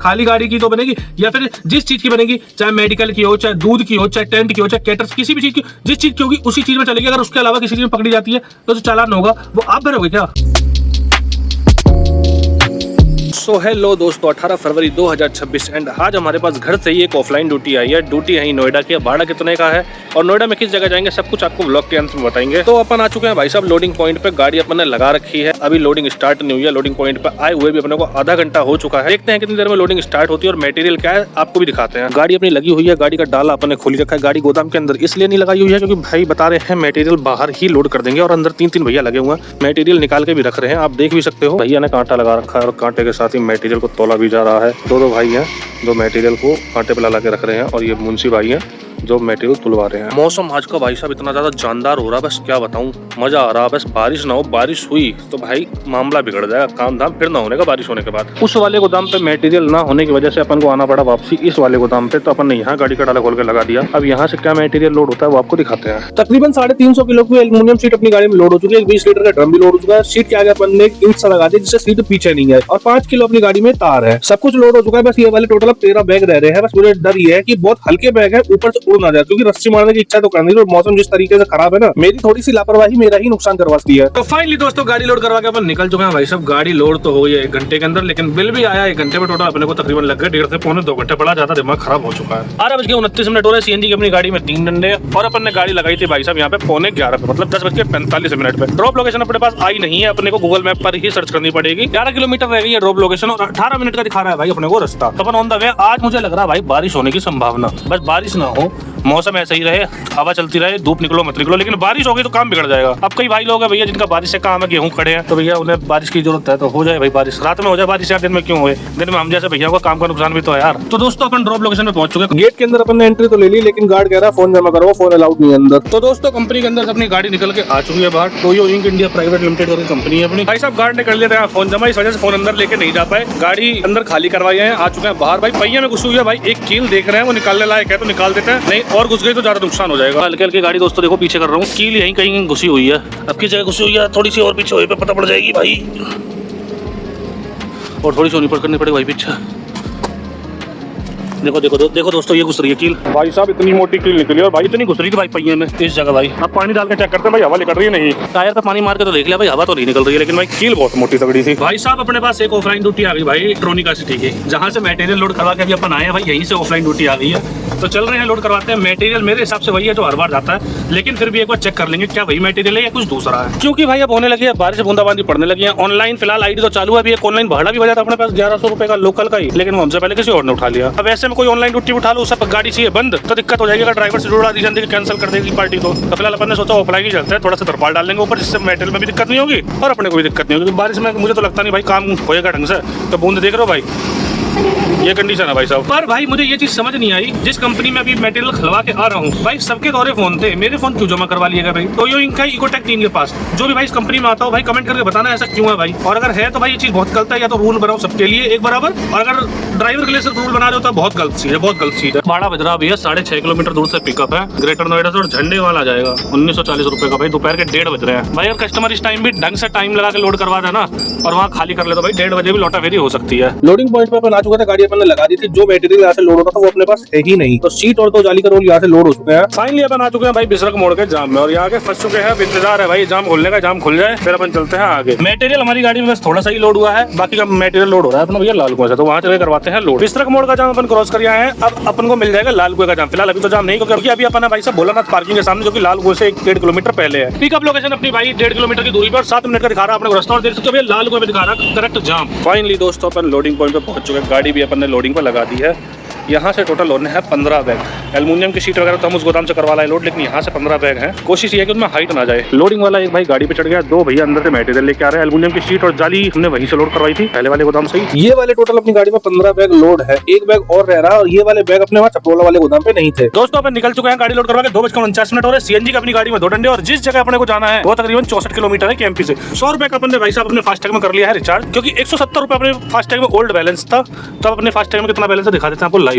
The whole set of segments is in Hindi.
खाली गाड़ी की तो बनेगी, या फिर जिस चीज की बनेगी, चाहे मेडिकल की हो, चाहे दूध की हो, चाहे टेंट की हो, चाहे कैटर्स, किसी भी चीज की जिस चीज की होगी उसी चीज में चलेगी। अगर उसके अलावा किसी चीज में पकड़ी जाती है तो जो चालान होगा वो आप भरोगे क्या? सो हेलो दोस्तों, 18 फरवरी 2026 एंड आज हमारे पास घर से ही एक ऑफलाइन ड्यूटी आई है। ड्यूटी यहीं नोएडा की है। भाड़ा कितने का है और नोएडा में किस जगह जाएंगे सब कुछ आपको व्लॉग के अंत में बताएंगे। तो अपन आ चुके हैं भाई साहब लोडिंग पॉइंट पे। गाड़ी अपन ने लगा रखी है, अभी लोडिंग स्टार्ट नहीं हुई है। लोडिंग पॉइंट पे आए हुए भी अपने को आधा घंटा हो चुका है। देखते हैं कितनी देर में लोडिंग स्टार्ट होती है और मटेरियल क्या है आपको भी दिखाते हैं। गाड़ी अपनी लगी हुई है, गाड़ी का डाला अपन ने खोली रखा है। गाड़ी गोदाम के अंदर इसलिए नहीं लगाई हुई है क्योंकि भाई बता रहे हैं मटेरियल बाहर ही लोड कर देंगे और अंदर तीन भैया लगे हुए हैं, मटेरियल निकाल के भी रख रहे हैं। आप देख भी सकते हो भैया ने कांटा लगा रखा है और कांटे के साथ ही मटेरियल को तोला भी जा रहा है। दो भाई हैं जो मटेरियल को कांटे पे ला के रख रहे हैं और ये मुंशी भाई हैं जो मटेरियल तुलवा रहे हैं। मौसम आज का भाई साहब इतना ज्यादा जानदार हो रहा है, बस क्या बताऊं, मजा आ रहा है। बस बारिश ना हो, बारिश हुई तो भाई मामला बिगड़ जाएगा, काम धाम फिर ना होने का बारिश होने के बाद। उस वाले गोदाम पे मटेरियल ना होने की वजह से अपन को आना पड़ा वापसी इस वाले गोदाम पे। तो अपन ने यहाँ गाड़ी का डाला खोल के लगा दिया। अब यहाँ से क्या मटेरियल लोड होता है वो आपको दिखाते हैं। तकरीबन 350 किलो की एल्यूमिनियम शीट अपनी गाड़ी में लोड हो चुकी है। 20 लीटर का ड्रम भी लोड हो चुका है। शीट के आगे अपन ने एक इंच सा लगा दिया जिससे सीट पीछे नहीं है और 5 किलो अपनी गाड़ी में तार है। सब कुछ लोड हो चुका है। बस ये वाले टोटल 13 बैग रह रहे हैं। बस मुझे डर ये है कि बहुत हल्के बैग है, ऊपर से उड़ ना जाए, क्योंकि रस्सी मारने की इच्छा तो करनी है। मौसम जिस तरीके से खराब है ना, मेरी थोड़ी सी लापरवाही मेरा ही नुकसान करवाती है। तो फाइनली दोस्तों गाड़ी लोड करवा के अपन निकल चुके हैं भाई साहब। गाड़ी लोड तो हो गई है 1 घंटे के अंदर, लेकिन बिल भी आया 1 घंटे में। टोटल अपने को तकरीबन लग गए 1.5 से पौने 2 घंटे। बड़ा ज्यादा दिमाग खराब हो चुका है। 12:29 हो रहे। सीएनजी की अपनी गाड़ी में 3 डंडे और अपन ने गाड़ी लगाई थी भाई साहब यहाँ पे 11:45 पे, मतलब 10:45 पे। ड्रॉप लोकेशन अपने पास आई नहीं है, अपने को गूगल मैप पर ही सर्च करनी पड़ेगी। 11 किलोमीटर रह गई है ड्रॉप लोकेशन और 18 मिनट का दिखा रहा है भाई अपने को रास्ता। तो अपन ऑन द वे। आज मुझे लग रहा है भाई बारिश होने की संभावना, बस बारिश ना हो, मौसम ऐसा ही रहे, हवा चलती रहे, धूप निकलो मत निकलो, लेकिन बारिश हो गई तो काम बिगड़ जाएगा। अब कई भाई लोग हैं भैया जिनका बारिश से काम है, गेहूं खड़े हैं, तो भैया उन्हें बारिश की जरूरत है तो हो जाए भाई बारिश, रात में हो जाए बारिश, यार दिन में क्यों हुए, दिन में हम जैसे भैया को काम का नुकसान भी तो है यार। तो दोस्तों अपन ड्रॉप लोकेशन पे पहुंच चुके हैं। गेट के अंदर अपन ने एंट्री तो ले ली, लेकिन गार्ड कह रहा है फोन जमा करो, फोन अलाउड नहीं है अंदर। तो दोस्तों कंपनी के अंदर अपनी गाड़ी निकल के आ चुकी है बाहर। Toyo Ink India private limited करके कंपनी है अपनी। भाई साहब गार्ड ने कर लिया था फोन जमा, इस वजह से फोन अंदर लेके नहीं जा पाए। गाड़ी अंदर खाली करवाई है, आ चुके हैं बाहर। भाई पहिए में घुसी हुई है भाई, एक कील देख रहे हैं वो निकालने लायक है तो निकाल देते हैं, नहीं और घुस गई तो ज्यादा नुकसान हो जाएगा। हल्के हल्के गाड़ी दोस्तों देखो पीछे कर रहा हूँ, कील यहीं कहीं घुसी हुई है। अब की जगह घुसी हुई है, थोड़ी सी और पीछे हुई पे पता पड़ जाएगी भाई, और थोड़ी सी ऊपर करनी पड़ेगी भाई पीछे। देखो दोस्तों ये घुस रही है कील। भाई साहब इतनी मोटी कील निकली और भाई इतनी घुस रही थी भाई पहिए में इस जगह। भाई अब पानी डाल के चेक करते हैं भाई हवा निकल रही है नहीं। टायर पे पानी मार के तो देख लिया भाई, हवा तो नहीं निकल रही है, लेकिन भाई कील बहुत मोटी तगड़ी थी। भाई साहब अपने पास एक ऑफलाइन ड्यूटी आ गई भाई ट्रोनिका सिटी की, जहाँ से मटेरियल लोड करवा के अभी अपन आए हैं भाई, यहीं से ऑफलाइन ड्यूटी आ गई है। तो चल रहे हैं लोड करवाते हैं। मटेरियल मेरे हिसाब से वही है जो हर बार जाता है, लेकिन फिर भी एक बार चेक कर लेंगे क्या वही मटेरियल है या कुछ दूसरा है, क्योंकि भाई अब होने लगी है बारिश, बूंदाबांदी पड़ने लगी है। ऑनलाइन फिलहाल आईडी तो चालू है, अभी एक ऑनलाइन भाड़ा भी बजा था अपने पास 1100 रुपए का लोकल का ही, लेकिन वो हमसे पहले किसी और ने उठा लिया। अब ऐसे में कोई ऑनलाइन ड्यूटी उठा लो, सब गाड़ी चाहिए बंद तो दिक्कत हो जाएगी। अगर ड्राइवर से जुड़ा दी जाती है कैंसिल कर देगी पार्टी तो फिलहाल अपन ने सोचा ऑफलाइन ही चलते हैं, थोड़ा सा तरपाल डाल लेंगे ऊपर, जिससे मटेरियल में भी दिक्कत नहीं होगी और अपने को भी दिक्कत नहीं होगी। बारिश में मुझे तो लगता नहीं भाई काम होएगा ढंग से। तो बूंद देख रहे हो भाई, ये कंडीशन है भाई साहब। पर भाई मुझे ये चीज समझ नहीं आई, जिस कंपनी में अभी मटेरियल खलवा के आ रहा हूँ भाई, सबके दौरे फोन थे, मेरे फोन क्यों जमा करवा लिएगा भाई? टोयो इंक का इकोटेक 3 के पास जो भी भाई इस कंपनी में आता हो भाई कमेंट करके बताना ऐसा क्यों है भाई, और अगर है तो भाई ये चीज बहुत गलत है। या तो रूल बनाओ सबके लिए एक बराबर, और अगर ड्राइवर के लिए सिर्फ रूल बना रहे हो तो बहुत गलत चीज है, बहुत गलत चीज है। भाड़ा बज रहा भैया 6.5 किलोमीटर दूर से पिकअप है ग्रेटर नोएडा से, और झंडे वाला जाएगा 1940 रुपए का भाई। दोपहर के 1:30 बज रहे हैं भाई, अगर कस्टमर इस टाइम भी ढंग से टाइम लगा के लोड करवा देना और वहाँ खाली कर ले तो भाई 1:30 बजे भी लौटा फेरी हो सकती है। लोडिंग पॉइंट पे अपन आ चुका था, गाड़ी अपन ने लगा दी थी। जो मटेरियल यहाँ से लोड होता था वो अपने पास है ही नहीं, तो सीट और 2 जाली का रोल यहाँ से लोड हो चुके हैं। फाइनली अपन आ चुके हैं भाई बिसरक मोड़ के जाम में, और यहाँ के फंस चुके हैं। इंतजार है भाई जाम खुलने का, जाम खुल जाए फिर अपन चलते हैं आगे। मटेरियल हमारी गाड़ी में बस थोड़ा सा ही लोड हुआ है, बाकी का मटेरियल लोड हो रहा है अपना भैया लाल कुआं से, तो वहाँ चले करवाते हैं लोड। बिसरक मोड़ का जाम अपन क्रॉस कर आए हैं, अब अपन को मिल जाएगा लाल कुएं का जाम। फिलहाल अभी तो जाम नहीं, क्योंकि अभी अपन भाई साहब भोलानाथ पार्किंग के सामने, जो कि लाल कुएं से 1.5 किलोमीटर पहले है। पिकअप लोकेशन अपनी भाई 1.5 किलोमीटर की दूरी पर 7 मिनट का दिखा रहा है अपने को रास्ता, और देख सकते हो लाल कुएं पे दिखा रहा है करेक्ट जाम। फाइनली दोस्तों अपन लोडिंग पॉइंट पे पहुंच चुके हैं, गाड़ी भी अपन ने लोडिंग पर लगा दी है। यहाँ से टोटल होने हैं 15 बैग। एल्युमिनियम की शीट वगैरह तो हम उस गोदाम से करवा लाए लोड, लेकिन यहाँ से 15 बैग हैं। कोशिश ये है कि उनमें हाइट ना जाए। लोडिंग वाला एक भाई गाड़ी पे चढ़ गया, 2 भैया अंदर से मटेरियल लेके आ रहे हैं। एल्युमिनियम की शीट और जाली हमने वहीं से लोड करवाई थी पहले वाले गोदाम से ही। ये वाले टोटल अपनी गाड़ी में 15 बैग लोड है, 1 बैग और रह रहा है, और ये वाले बैग अपने वहाँ चपरोला वाले गोदाम पे नहीं थे। दोस्तों अपन निकल चुके हैं गाड़ी लोड करवा के, 2:49 हो रहे। सीएनजी की अपनी गाड़ी में 2 डंडे, और जिस जगह अपने को जाना है वो तकरीबन 64 किलोमीटर है केएमपी से। 100 रुपए का अपने भाई साहब अपने फास्टैग में कर लिया है रिचार्ज, क्योंकि 170 रुपए अपने फास्टैग में ओल्ड बैलेंस था। तो अपने फास्टैग में कितना बैलेंस है दिखा देते हैं आपको लाइव।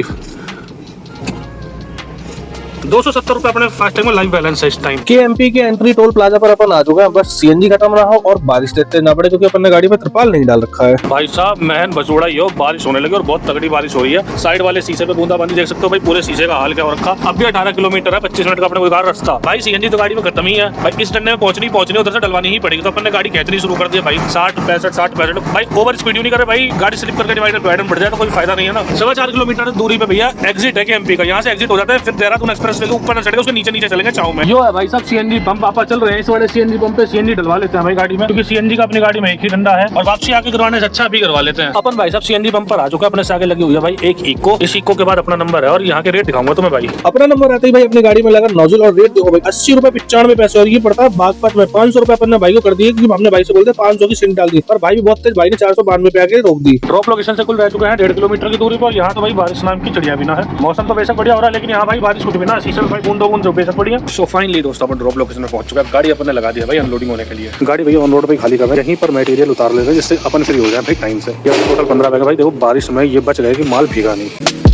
270 रुपए अपने फास्टैग में लाइव बैलेंस है इस टाइम। KMP के एंट्री टोल प्लाजा पर अपन आ चुके हैं, बस सीएनजी खत्म ना हो और बारिश देखते ना पड़े, क्योंकि अपन ने गाड़ी में त्रिपाल नहीं डाल रखा है। भाई साहब महन बसोड़ा ही हो, बारिश होने लगी और बहुत तगड़ी बारिश हो रही है। साइड वाले शीशे पे बूंदाबांदी देख सकते हो भाई, पूरे शीशे का हाल क्या हो रखा। अब भी 18 किलोमीटर है, 25 मिनट का अपने को रास्ता। भाई सीएनजी तो गाड़ी में खत्म ही है भाई, इस डंडे में पहुंचनी उधर से डलवानी ही पड़ेगी। तो अपन ने गाड़ी खींचनी शुरू कर दी भाई, 60 65 भाई ओवर स्पीड नहीं करे भाई, गाड़ी स्लिप करके डिवाइडर बढ़ जाए तो कोई फायदा नहीं है ना। 4.25 किलोमीटर दूरी पे भैया एग्जिट है KMP का, यहाँ से एग्जिट हो जाता है, फिर देहरादून एक्सप्रेस वे के ऊपर ना चढ़ेगा, उसके नीचे चलेंगे चाव में। यो है भाई साहब सीएनजी पंप, आप चल रहे हैं इस वाले सीएनजी पंप पे सीएनजी डलवा लेते हैं भाई गाड़ी में, क्योंकि सीएनजी का अपनी गाड़ी में एक ही डंडा है और वापसी आके करवाने से अच्छा भी करवा लेते हैं अपन। भाई साहब सीएनजी पंप पर आ चुका है, अपने से आगे लगी हुई है भाई एक इको। इस इको के बाद अपना नंबर है और यहाँ के रेट दिखाऊंगा तुम्हें भाई। अपना नंबर आता है भाई, अपनी गाड़ी में लगा नोजल और रेट देखो भाई 80 रुपए 95 पैसे, और ये पड़ता है बागपत में। 500 रुपए अपन ने भाई को कर दिए, क्योंकि हमने भाई से बोलते 500 की सिंट डाल दी, पर भाई भी बहुत तेज, भाई ने 492 पे आके रोक दी। ड्रॉप लोकेशन से कुल रह चुके हैं 1.5 किलोमीटर की दूरी पर। यहाँ तो भाई बारिश नाम की चिड़िया भी ना है, मौसम तो बेशक बढ़िया हो रहा है, लेकिन यहाँ भाई बारिश कुछ भी ना, शीशे में भाई बूंदो बूंद जो बेशक बढ़िया। सो फाइनली दोस्तों अपन ड्रॉप लोकेशन में पहुंच चुका है, गाड़ी अपन ने लगा दी है भाई अनलोडिंग होने के लिए। गाड़ी भैया ऑन रोड पे खाली कर रहे हैं, यहीं पर मटेरियल उतार लेते हैं जिससे अपन फ्री हो जाए भाई टाइम से। टोटल 15 बैग भाई, देखो बारिश में ये बच गए कि माल भीगा नहीं।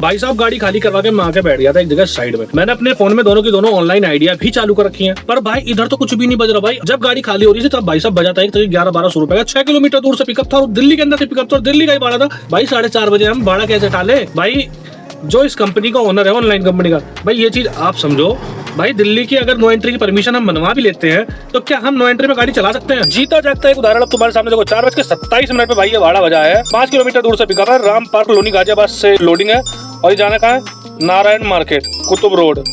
भाई साहब गाड़ी खाली करवा के मैं आके बैठ गया था एक जगह साइड में। मैंने अपने फोन में दोनों की दोनों ऑनलाइन आइडिया भी चालू कर रखी हैं, पर भाई इधर तो कुछ भी नहीं बज रहा भाई। जब गाड़ी खाली हो रही थी तब भाई साहब बजा था 11-1200 रुपए का, 6 किलोमीटर दूर से पिकअप था और दिल्ली के अंदर से पिकअप था और दिल्ली का ही भाड़ा था भाई। 4:30 बजे हम भाड़ा कैसे टाले भाई। जो इस कंपनी का ओनर है ऑनलाइन कंपनी का भाई, ये चीज आप समझो भाई, दिल्ली की अगर नो एंट्री की परमिशन हम बनवा भी लेते हैं तो क्या हम नो एंट्री में गाड़ी चला सकते हैं? जीता जागता एक उदाहरण अब तुम्हारे सामने देखो, 4:27 पे भाई ये भाड़ा बजा है, 5 किलोमीटर दूर से पिकअप है, राम पार्क लोनी गाजियाबाद से लोडिंग है और ये जाना कहाँ है? नारायण मार्केट, कुतुब रोड,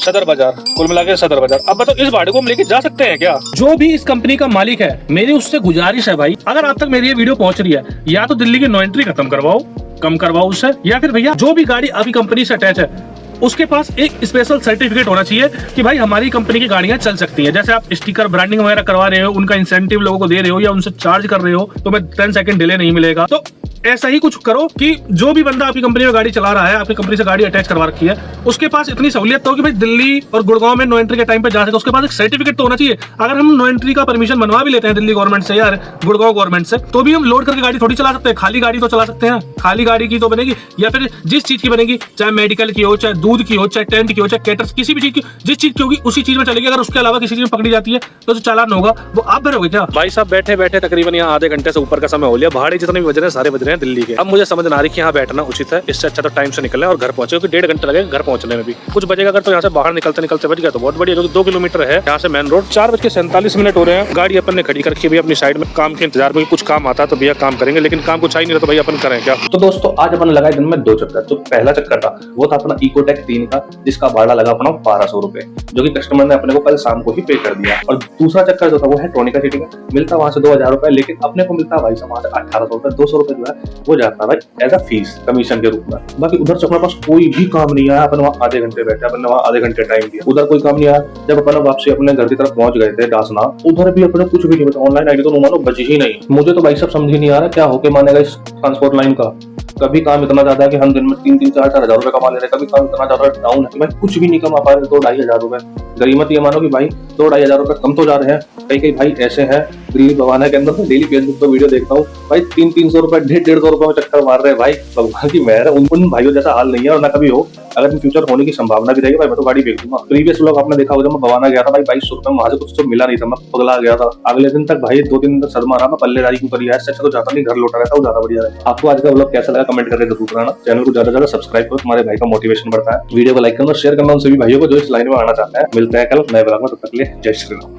सदर बाजार, कुल मिला के सदर बाजार। अब बताओ इस भाड़े को हम लेके जा सकते हैं क्या? जो भी इस कंपनी का मालिक है, मेरी उससे गुजारिश है भाई, अगर आप तक मेरी ये वीडियो पहुंच रही है, या तो दिल्ली की नो एंट्री खत्म करवाओ, कम करवाओ उससे, या फिर भैया जो भी गाड़ी अभी कंपनी से अटैच है उसके पास एक स्पेशल सर्टिफिकेट होना चाहिए कि भाई हमारी कंपनी की गाड़ियां चल सकती हैं। जैसे आप स्टिकर ब्रांडिंग वगैरह करवा रहे हो, उनका इंसेंटिव लोगों को दे रहे हो या उनसे चार्ज कर रहे हो, तो मैं 10 सेकंड डिले नहीं मिलेगा। तो ऐसा ही कुछ करो कि जो भी बंदा आपकी कंपनी में गाड़ी चला रहा है, आपकी कंपनी से गाड़ी अटैच करवा रखी है, उसके पास इतनी सहूलियत तो हो कि भाई दिल्ली और गुड़गांव में नो एंट्री के टाइम पे जा सके, उसके पास एक सर्टिफिकेट तो होना चाहिए। अगर हम नो एंट्री का परमिशन बनवा भी लेते हैं दिल्ली गवर्नमेंट से या गुड़गांव गवर्नमेंट से, तो भी हम लोड करके गाड़ी थोड़ी चला सकते हैं, खाली गाड़ी तो चला सकते हैं। खाली गाड़ी की तो बनेगी, या फिर जिस चीज की बनेगी, चाहे मेडिकल की हो, चाहे दूध की हो, चाहे टेंट की हो, चाहे कैटर्स, किसी भी चीज की जिस चीज की होगी उसी चीज में चलेगी। अगर उसके अलावा किसी चीज में पकड़ी जाती है तो जो चालान होगा वो आप भरोगे क्या? भाई साहब बैठे बैठे तकरीबन यहाँ आधे घंटे से ऊपर का समय हो लिया, भाड़े जितने भी बज रहे हैं सारे बज रहे हैं दिल्ली के। अब मुझे समझ ना आ रही कि यहाँ बैठना उचित है, इससे अच्छा तो टाइम से निकलना और घर पहुंचे, क्योंकि 1.5 घंटे लगेगा घर पहुंचने में भी। कुछ बजेगा अगर तो यहाँ से बाहर निकलते निकलते बच गया तो बहुत बढ़िया, क्योंकि 2 किलोमीटर है यहाँ से मेन रोड। 4:47 हो रहे हैं, गाड़ी अपन ने खड़ी करके भी अपनी साइड में काम के इंतजार में, कुछ काम आता है तो भैया काम करेंगे, लेकिन काम कुछ ही नहीं रहता तो भैया अपन करें क्या? तो दोस्तों आज अपन लगाए दिन में 2 चक्कर। जो पहला चक्कर था वो था अपना इकोटेक 3 का, जिसका भाड़ा लगा अपना 1200 रुपए, जो कि कस्टमर ने अपने को कल शाम को ही पे कर दिया। और दूसरा चक्कर जो था वो है ट्रोनिका सिटी का, मिलता वहां से 2000 रुपए, लेकिन अपने को मिलता भाई वहां से 1800 रुपए, 200 रुपए जो है वो जाता भाई एज अ फीस कमीशन के रूप में। बाकी उधर से अपने पास कोई भी काम नहीं आया, अपन वहाँ आधे घंटे बैठे, अपन ने वहाँ आधे घंटे टाइम दिया, उधर कोई काम नहीं आया। जब अपन वापसी अपने घर की तरफ पहुंच गए थे डासना, उधर भी अपने कुछ भी नहीं बता, ऑनलाइन आईडी तो मानो बची ही नहीं। मुझे तो भाई सब समझ ही नहीं आ रहा क्या होके मानेगा इस ट्रांसपोर्ट लाइन का। कभी काम इतना ज्यादा है कि हम दिन में 3-4 हजार रुपए कमा ले रहे हैं, कभी काम इतना ज्यादा डाउन है मैं कुछ भी नहीं कमा पा रहे, 2-2.5 हजार रुपए। गरीमत ये मानो कि भाई 2-2.5 हजार रुपए कम तो जा रहे हैं। कई भाई ऐसे हैं दिल्ली भवाना के अंदर, तो डेली फेसबुक पर वीडियो देखता हूँ भाई 300-300 रुपए 150-150 रुपए में चक्कर मार रहे हैं। भाई भगवान की मेहर है, उन भाइयों जैसा हाल नहीं है और ना कभी हो। अगर इन फ्यूचर होने की संभावना भी रहेगी भाई मैं तो गाड़ी बेच दूंगा। प्रीवियस लोग आपने देखा होगा, जब मैं भवाना गया था भाई 2200 रुपए में वहां से कुछ तो मिला नहीं था, मैं पगला गया था। अगले दिन तक भाई 2-3 दिन तक सदमा रहा, मैं पल्लेदारी क्यों करी है, इससे अच्छा तो जाता नहीं, घर लौटा रहता, वो ज्यादा बढ़िया है। आपको आज का व्लॉग कैसा लगा कमेंट करके जरूर बताना। चैनल को ज्यादा से ज्यादा सब्सक्राइब करो, तुम्हारे भाई का मोटिवेशन बढ़ता है। वीडियो को लाइक करना, शेयर करना उन सभी भाइयों को जो इस लाइन में आना चाहते हैं। मिलते हैं कल नए व्लॉग में, तब तक के लिए जय श्री राम।